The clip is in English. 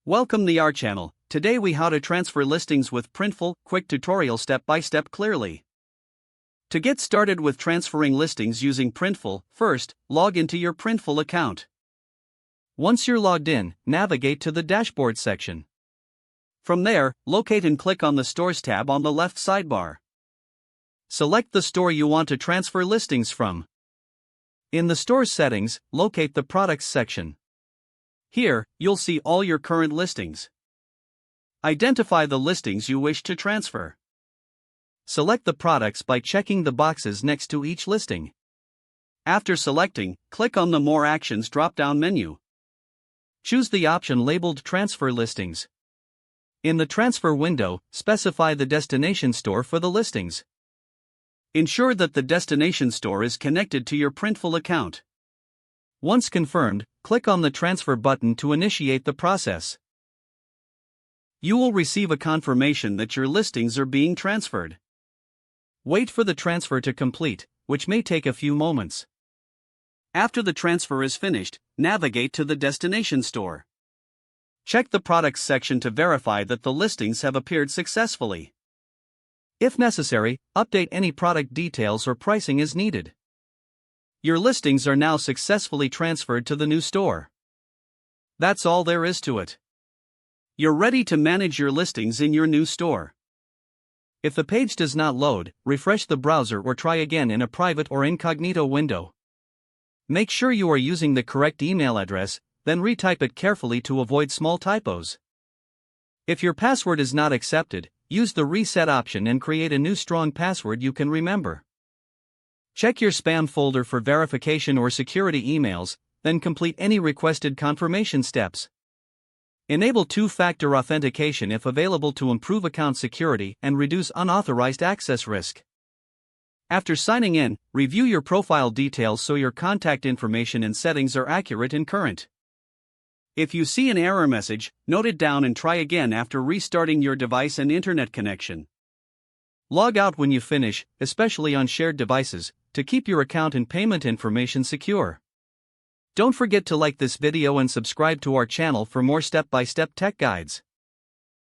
Welcome to our channel. Today we how to transfer listings with Printful, quick tutorial step by step clearly. To get started with transferring listings using Printful, first, log into your Printful account. Once you're logged in, navigate to the dashboard section. From there, locate and click on the Stores tab on the left sidebar. Select the store you want to transfer listings from. In the Stores settings, locate the Products section. Here, you'll see all your current listings. Identify the listings you wish to transfer. Select the products by checking the boxes next to each listing. After selecting, click on the More Actions drop-down menu. Choose the option labeled Transfer Listings. In the Transfer window, specify the destination store for the listings. Ensure that the destination store is connected to your Printful account. Once confirmed, click on the Transfer button to initiate the process. You will receive a confirmation that your listings are being transferred. Wait for the transfer to complete, which may take a few moments. After the transfer is finished, navigate to the destination store. Check the Products section to verify that the listings have appeared successfully. If necessary, update any product details or pricing as needed. Your listings are now successfully transferred to the new store. That's all there is to it. You're ready to manage your listings in your new store. If the page does not load, refresh the browser or try again in a private or incognito window. Make sure you are using the correct email address, then retype it carefully to avoid small typos. If your password is not accepted, use the reset option and create a new strong password you can remember. Check your spam folder for verification or security emails, then complete any requested confirmation steps. Enable two-factor authentication if available to improve account security and reduce unauthorized access risk. After signing in, review your profile details so your contact information and settings are accurate and current. If you see an error message, note it down and try again after restarting your device and internet connection. Log out when you finish, especially on shared devices, to keep your account and payment information secure. Don't forget to like this video and subscribe to our channel for more step-by-step tech guides.